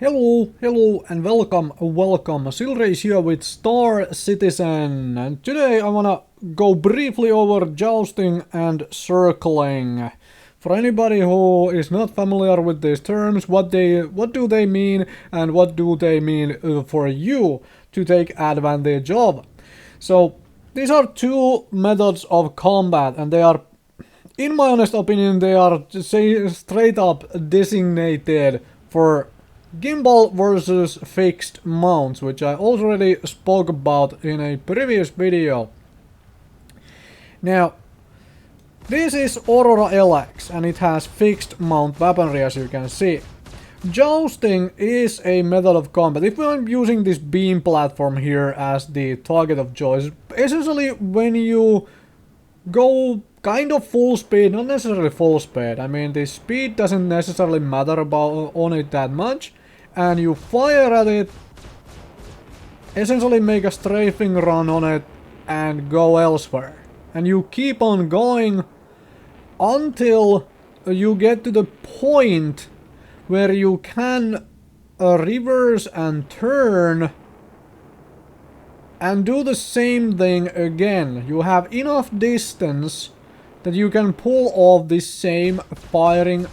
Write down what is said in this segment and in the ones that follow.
Hello and welcome. Silrace here with Star Citizen, and today I wanna go briefly over jousting and circling. For anybody who is not familiar with these terms, what do they mean and what do they mean for you to take advantage of? So these are two methods of combat, and they are, in my honest opinion, they are straight up designated for gimbal versus fixed mounts, which I already spoke about in a previous video. Now, this is Aurora LX and it has fixed mount weaponry, as you can see. Jousting is a method of combat. If I'm using this beam platform here as the target of choice, essentially when you go kind of full speed, not necessarily full speed, I mean the speed doesn't necessarily matter on it that much, and you fire at it, essentially make a strafing run on it and go elsewhere. And you keep on going until you get to the point where you can reverse and turn and do the same thing again. You have enough distance that you can pull off the same firing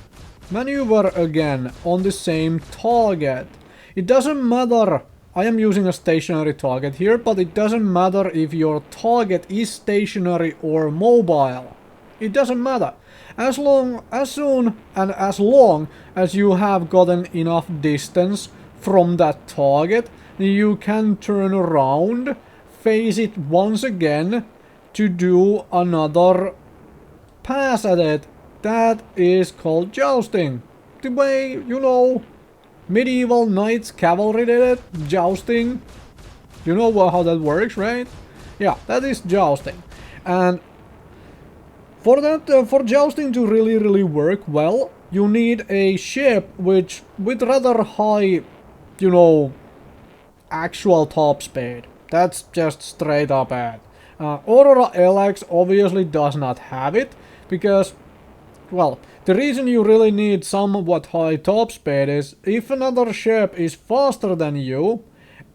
maneuver again on the same target. It doesn't matter, I am using a stationary target here, but it doesn't matter if your target is stationary or mobile. It doesn't matter. As soon and as long as you have gotten enough distance from that target, you can turn around, face it once again to do another pass at it. That is called jousting. The way, you know, medieval knights cavalry did it, jousting. You know how that works, right? Yeah, that is jousting. And for jousting to really work well, you need a ship with rather high, you know, actual top speed. That's just straight up bad. Aurora LX obviously does not have it, because, well, the reason you really need somewhat high top speed is if another ship is faster than you,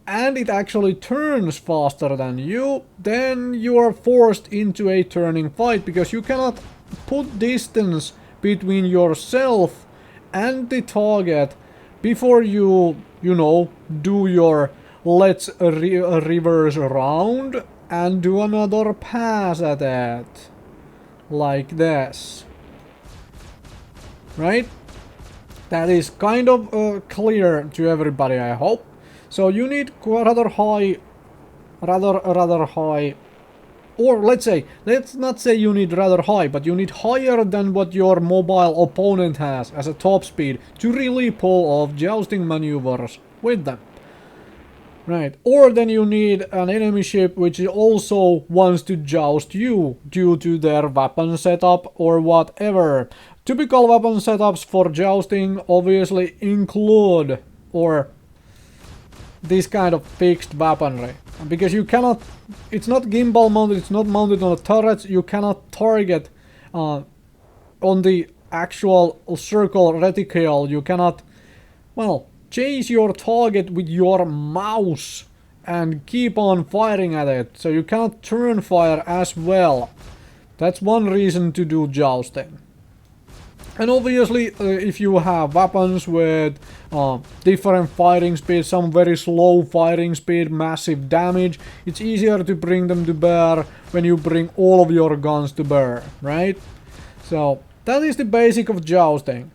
and it actually turns faster than you, then you are forced into a turning fight, because you cannot put distance between yourself and the target before you know, do your let's reverse around and do another pass at it. Like this. Right? That is kind of clear to everybody, I hope. So you need rather high, or let's not say you need rather high, but you need higher than what your mobile opponent has as a top speed to really pull off jousting maneuvers with them. Right, or then you need an enemy ship which also wants to joust you due to their weapon setup or whatever. Typical weapon setups for jousting obviously include, or this kind of fixed weaponry. Because you cannot, it's not gimbal mounted, it's not mounted on the turrets, you cannot target on the actual circle reticule, you cannot, well, chase your target with your mouse and keep on firing at it, so you cannot turn fire as well. That's one reason to do jousting. And obviously, if you have weapons with different firing speed, some very slow firing speed, massive damage, it's easier to bring them to bear when you bring all of your guns to bear, right? So that is the basic of jousting.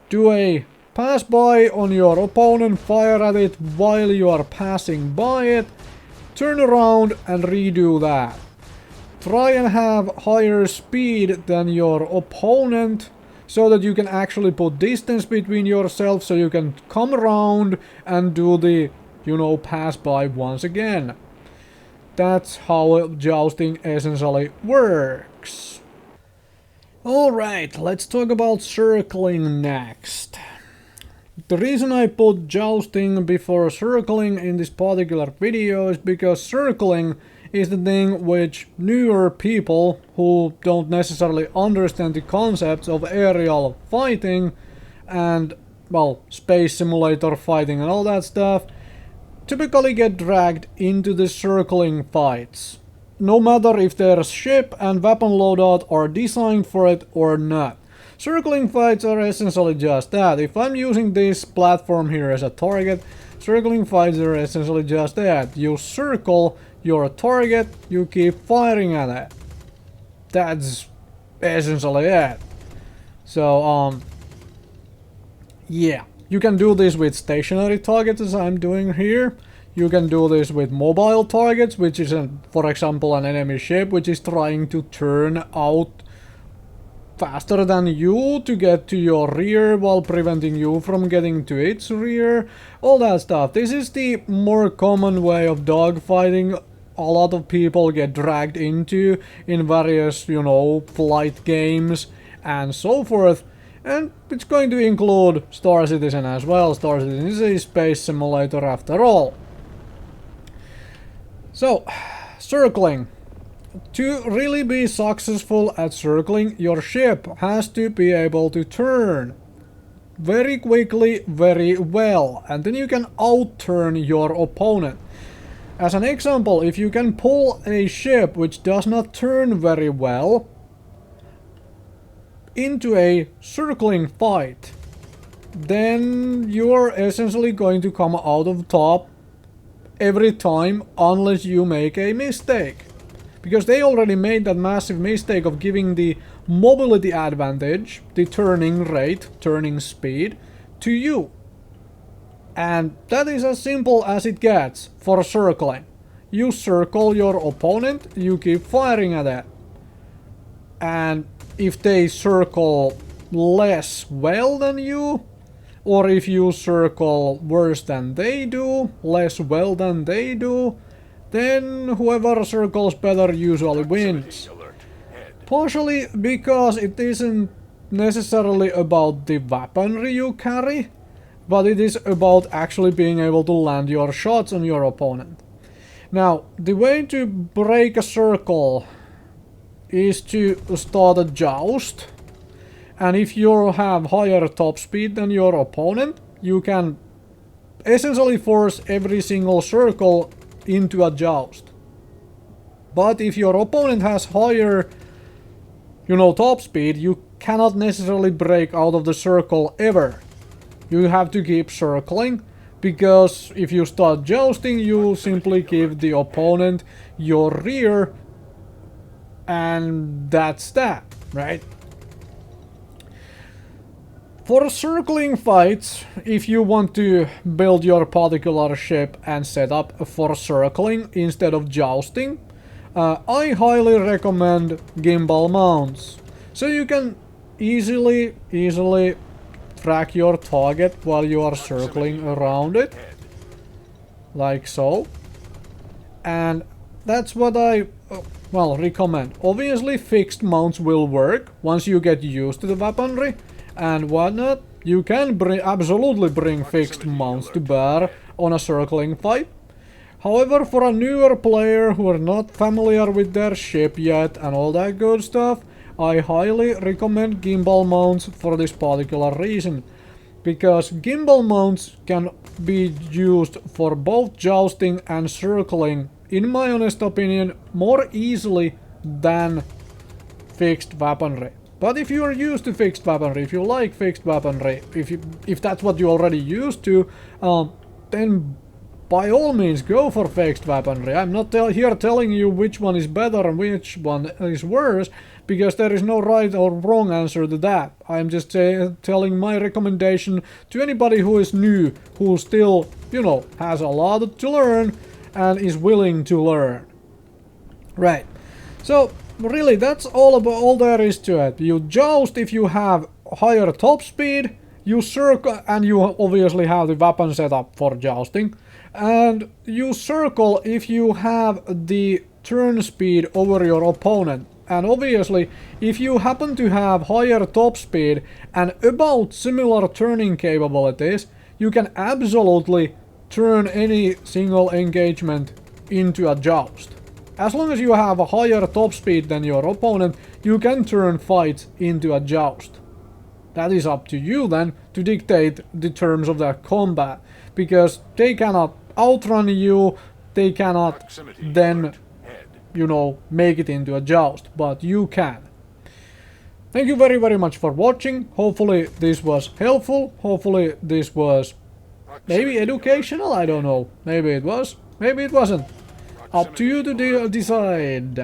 Do a pass by on your opponent, fire at it while you are passing by it, turn around and redo that. Try and have higher speed than your opponent so that you can actually put distance between yourself, so you can come around and do the, you know, pass by once again. That's how jousting essentially works. Alright, let's talk about circling next. The reason I put jousting before circling in this particular video is because circling is the thing which newer people who don't necessarily understand the concepts of aerial fighting and well, space simulator fighting and all that stuff, typically get dragged into the circling fights. No matter if their ship and weapon loadout are designed for it or not. Circling fights are essentially just that. If I'm using this platform here as a target, circling fights are essentially just that. You circle your target, you keep firing at it. That's essentially it. So, yeah. You can do this with stationary targets as I'm doing here. You can do this with mobile targets, which is, for example, an enemy ship which is trying to turn out faster than you to get to your rear while preventing you from getting to its rear. All that stuff. This is the more common way of dogfighting a lot of people get dragged into in various, you know, flight games and so forth. And it's going to include Star Citizen as well. Star Citizen is a space simulator after all. So, circling. To really be successful at circling, your ship has to be able to turn very quickly, very well. And then you can out-turn your opponent. As an example, if you can pull a ship which does not turn very well into a circling fight, then you're essentially going to come out of top every time unless you make a mistake. Because they already made that massive mistake of giving the mobility advantage, the turning rate, turning speed, to you. And that is as simple as it gets for circling. You circle your opponent, you keep firing at it. And if they circle less well than you, or if you circle worse than they do, less well than they do, then whoever circles better usually wins. Partially because it isn't necessarily about the weaponry you carry, but it is about actually being able to land your shots on your opponent. Now, the way to break a circle is to start a joust, and if you have higher top speed than your opponent, you can essentially force every single circle into a joust. But if your opponent has higher, you know, top speed, you cannot necessarily break out of the circle ever. You have to keep circling, because if you start jousting, you simply give the opponent your rear, and that's that, right? For circling fights, if you want to build your particular ship and set up for circling instead of jousting, I highly recommend gimbal mounts. So you can easily track your target while you are circling around it, like so. And that's what I recommend. Obviously fixed mounts will work once you get used to the weaponry and whatnot. You can absolutely bring fixed mounts to bear on a circling fight. However, for a newer player who are not familiar with their ship yet and all that good stuff, I highly recommend gimbal mounts for this particular reason. Because gimbal mounts can be used for both jousting and circling, in my honest opinion, more easily than fixed weaponry. But if you are used to fixed weaponry, if you like fixed weaponry, if that's what you already used to, then by all means go for fixed weaponry. I'm not here telling you which one is better and which one is worse, because there is no right or wrong answer to that. I'm just telling my recommendation to anybody who is new, who still, you know, has a lot to learn and is willing to learn. Right. So really, that's all there is to it. You joust if you have higher top speed, you circle, and you obviously have the weapon setup for jousting, and you circle if you have the turn speed over your opponent. And obviously, if you happen to have higher top speed and about similar turning capabilities, you can absolutely turn any single engagement into a joust. As long as you have a higher top speed than your opponent, you can turn fights into a joust. That is up to you then to dictate the terms of that combat, because they cannot outrun you, they cannot then, you know, make it into a joust, but you can. Thank you very, very much for watching. Hopefully this was helpful. Hopefully this was maybe educational. I don't know. Maybe it was. Maybe it wasn't. Up to you to decide.